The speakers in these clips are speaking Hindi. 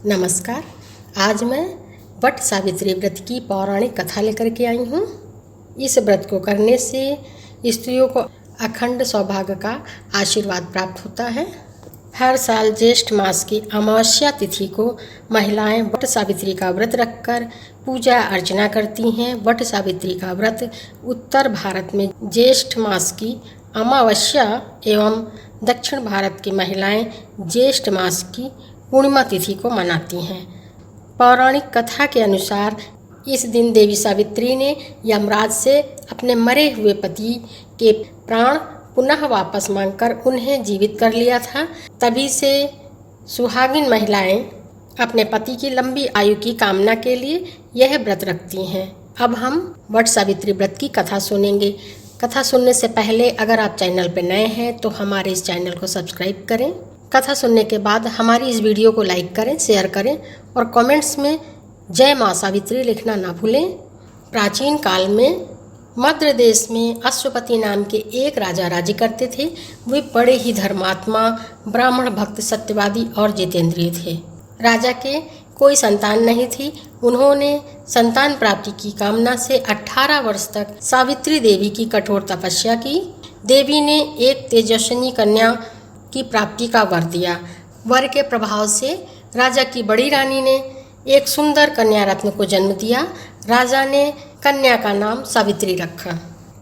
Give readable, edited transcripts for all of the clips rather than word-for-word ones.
नमस्कार। आज मैं वट सावित्री व्रत की पौराणिक कथा लेकर के आई हूँ। इस व्रत को करने से स्त्रियों को अखंड सौभाग्य का आशीर्वाद प्राप्त होता है। हर साल ज्येष्ठ मास की अमावस्या तिथि को महिलाएं वट सावित्री का व्रत रखकर पूजा अर्चना करती हैं। वट सावित्री का व्रत उत्तर भारत में ज्येष्ठ मास की अमावस्या एवं दक्षिण भारत की महिलाएं ज्येष्ठ मास की पूर्णिमा तिथि को मनाती हैं। पौराणिक कथा के अनुसार इस दिन देवी सावित्री ने यमराज से अपने मरे हुए पति के प्राण पुनः वापस मांगकर उन्हें जीवित कर लिया था। तभी से सुहागिन महिलाएं अपने पति की लंबी आयु की कामना के लिए यह व्रत रखती हैं। अब हम वट सावित्री व्रत की कथा सुनेंगे। कथा सुनने से पहले अगर आप चैनल पर नए हैं तो हमारे इस चैनल को सब्सक्राइब करें। कथा सुनने के बाद हमारी इस वीडियो को लाइक करें, शेयर करें और कमेंट्स में जय माँ सावित्री लिखना ना भूलें। प्राचीन काल में मध्य देश में अश्वपति नाम के एक राजा राज्य करते थे। वे बड़े ही धर्मात्मा, ब्राह्मण भक्त, सत्यवादी और जितेंद्रिय थे। राजा के कोई संतान नहीं थी। उन्होंने संतान प्राप्ति की कामना से 18 वर्ष तक सावित्री देवी की कठोर तपस्या की। देवी ने एक तेजस्विनी कन्या की प्राप्ति का वर दिया। वर के प्रभाव से राजा की बड़ी रानी ने एक सुंदर कन्या रत्न को जन्म दिया। राजा ने कन्या का नाम सावित्री रखा।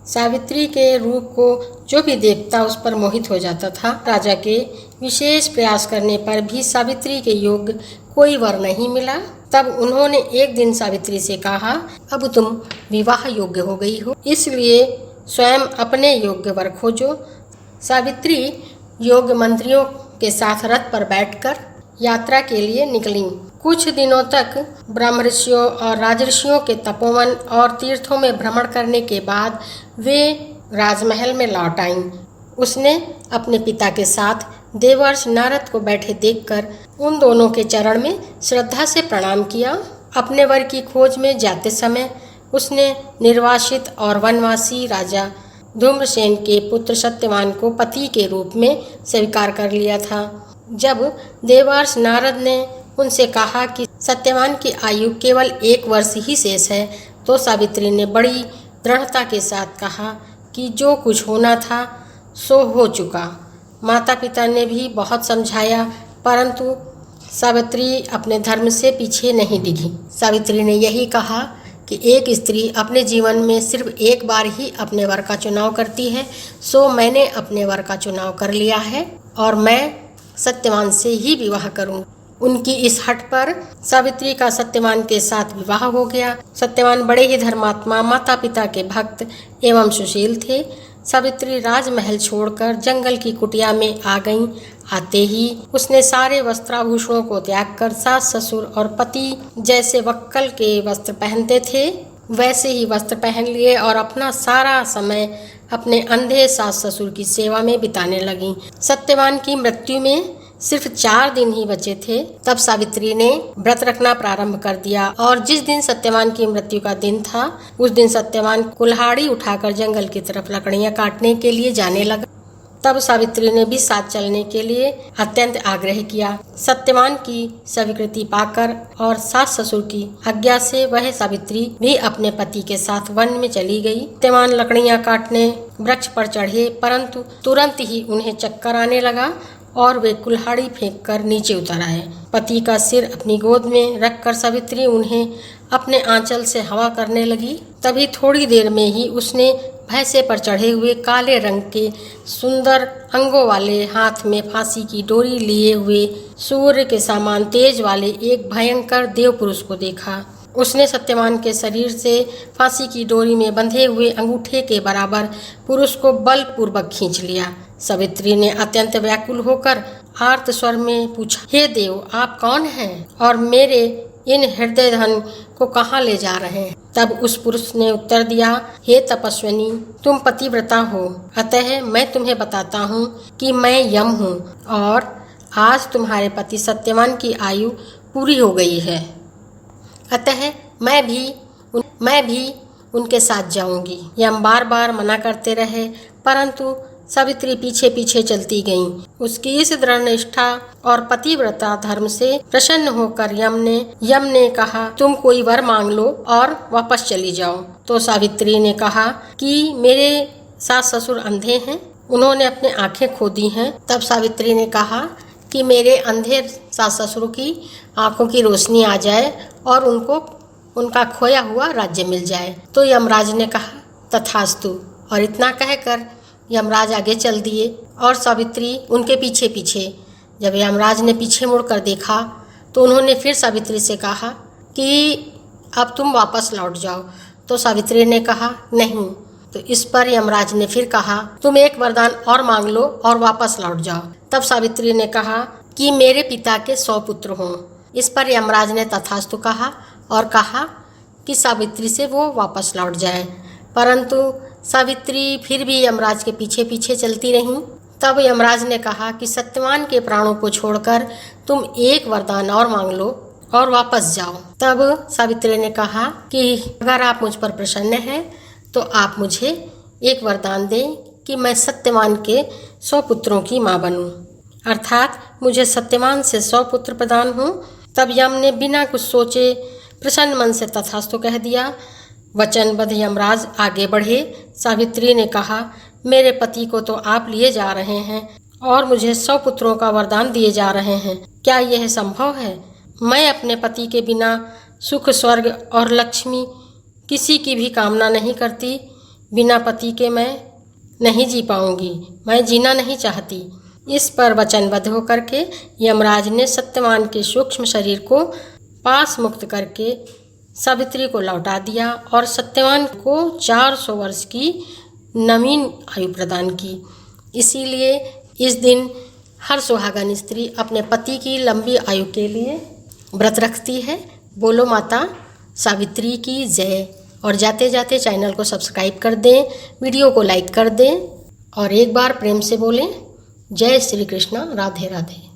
सावित्री के रूप को जो भी देखता उस पर मोहित हो जाता था। राजा के विशेष प्रयास करने पर भी सावित्री के योग्य कोई वर नहीं मिला। तब उन्होंने एक दिन सावित्री से कहा, अब तुम विवाह योग्य हो गई हो, इसलिए स्वयं अपने योग्य वर खोजो। सावित्री योग्य मंत्रियों के साथ रथ पर बैठकर यात्रा के लिए निकली। कुछ दिनों तक ब्रह्म ऋषियों और राजऋषियों के तपोवन और तीर्थों में भ्रमण करने के बाद वे राजमहल में लौट आईं। उसने अपने पिता के साथ देवर्षि नारद को बैठे देखकर उन दोनों के चरण में श्रद्धा से प्रणाम किया। अपने वर की खोज में जाते समय उसने निर्वासित और वनवासी राजा धूम्रसेन के पुत्र सत्यवान को पति के रूप में स्वीकार कर लिया था। जब देवर्षि नारद ने उनसे कहा कि सत्यवान की आयु केवल 1 वर्ष ही शेष है, तो सावित्री ने बड़ी दृढ़ता के साथ कहा कि जो कुछ होना था सो हो चुका। माता पिता ने भी बहुत समझाया, परंतु सावित्री अपने धर्म से पीछे नहीं डिगी। सावित्री ने यही कहा कि एक स्त्री अपने जीवन में सिर्फ एक बार ही अपने वर का चुनाव करती है, सो मैंने अपने वर का चुनाव कर लिया है और मैं सत्यवान से ही विवाह करूं। उनकी इस हट पर सावित्री का सत्यवान के साथ विवाह हो गया। सत्यवान बड़े ही धर्मात्मा, माता पिता के भक्त एवं सुशील थे। सावित्री राजमहल छोड़कर जंगल की कुटिया में आ गईं। आते ही उसने सारे वस्त्राभूषणों को त्याग कर सास ससुर और पति जैसे वक्कल के वस्त्र पहनते थे वैसे ही वस्त्र पहन लिए और अपना सारा समय अपने अंधे सास ससुर की सेवा में बिताने लगी। सत्यवान की मृत्यु में सिर्फ 4 दिन ही बचे थे, तब सावित्री ने व्रत रखना प्रारंभ कर दिया और जिस दिन सत्यवान की मृत्यु का दिन था उस दिन सत्यवान कुल्हाड़ी उठाकर जंगल की तरफ लकड़ियां काटने के लिए जाने लगा। तब सावित्री ने भी साथ चलने के लिए अत्यंत आग्रह किया। सत्यवान की स्वीकृति पाकर और सास ससुर की आज्ञा से वह सावित्री भी अपने पति के साथ वन में चली गई। सत्यवान लकड़ियां काटने वृक्ष पर चढ़े, परंतु तुरंत ही उन्हें चक्कर आने लगा और वे कुल्हाड़ी फेंककर नीचे उतर आए। पति का सिर अपनी गोद में रखकर सावित्री उन्हें अपने आंचल से हवा करने लगी। तभी थोड़ी देर में ही उसने भैंसे पर चढ़े हुए काले रंग के सुंदर अंगों वाले, हाथ में फांसी की डोरी लिए हुए, सूर्य के समान तेज वाले एक भयंकर देव पुरुष को देखा। उसने सत्यवान के शरीर से फांसी की डोरी में बंधे हुए अंगूठे के बराबर पुरुष को बलपूर्वक खींच लिया। सावित्री ने अत्यंत व्याकुल होकर आर्त स्वर में पूछा, हे देव, आप कौन हैं और मेरे इन हृदय धन को कहाँ ले जा रहे हैं? तब उस पुरुष ने उत्तर दिया, हे तपस्विनी, तुम पतिव्रता हो, अतः मैं तुम्हें बताता हूँ कि मैं यम हूँ और आज तुम्हारे पति सत्यवान की आयु पूरी हो गई है, अतः मैं भी उनके साथ जाऊंगी। यम बार बार मना करते रहे, परंतु सावित्री पीछे पीछे चलती गईं। उसकी इस दृढ़ निष्ठा और पतिव्रता धर्म से प्रसन्न होकर यम ने कहा, तुम कोई वर मांग लो और वापस चली जाओ। तो सावित्री ने कहा कि मेरे सास ससुर अंधे हैं, उन्होंने अपनी आंखें खो दी हैं। तब सावित्री ने कहा कि मेरे अंधे सास ससुर की आंखों की रोशनी आ जाए और उनको उनका खोया हुआ राज्य मिल जाए। तो यमराज ने कहा, तथास्तु। और इतना कहकर यमराज आगे चल दिए और सावित्री उनके पीछे पीछे। जब यमराज ने पीछे मुड़कर देखा तो उन्होंने फिर सावित्री से कहा कि अब तुम वापस लौट जाओ। तो सावित्री ने कहा, नहीं। तो इस पर यमराज ने फिर कहा, तुम एक वरदान और मांग लो और वापस लौट जाओ। तब सावित्री ने कहा कि मेरे पिता के 100 पुत्र हों। इस पर यमराज ने तथास्तु कहा और कहा कि सावित्री से वो वापस लौट जाए। परंतु सावित्री फिर भी यमराज के पीछे पीछे चलती रहीं। तब यमराज ने कहा कि सत्यवान के प्राणों को छोड़कर तुम एक वरदान और मांग लो और वापस जाओ। तब सावित्री ने कहा कि अगर आप मुझ पर प्रसन्न हैं तो आप मुझे एक वरदान दें कि मैं सत्यवान के 100 पुत्रों की माँ बनूं, अर्थात मुझे सत्यवान से 100 पुत्र प्रदान हों। तब यम ने बिना कुछ सोचे प्रसन्न मन से तथास्तु कह दिया। वचनबद्ध यमराज आगे बढ़े। सावित्री ने कहा, मेरे पति को तो आप लिए जा रहे हैं और मुझे 100 पुत्रों का वरदान दिए जा रहे हैं, क्या यह संभव है? मैं अपने पति के बिना सुख, स्वर्ग और लक्ष्मी किसी की भी कामना नहीं करती। बिना पति के मैं नहीं जी पाऊंगी, मैं जीना नहीं चाहती। इस पर वचनबद्ध होकर के यमराज ने सत्यवान के सूक्ष्म शरीर को पास मुक्त करके सावित्री को लौटा दिया और सत्यवान को 400 वर्ष की नवीन आयु प्रदान की। इसीलिए इस दिन हर सुहागन स्त्री अपने पति की लंबी आयु के लिए व्रत रखती है। बोलो माता सावित्री की जय। और जाते जाते चैनल को सब्सक्राइब कर दें, वीडियो को लाइक कर दें और एक बार प्रेम से बोलें, जय श्री कृष्ण, राधे राधे।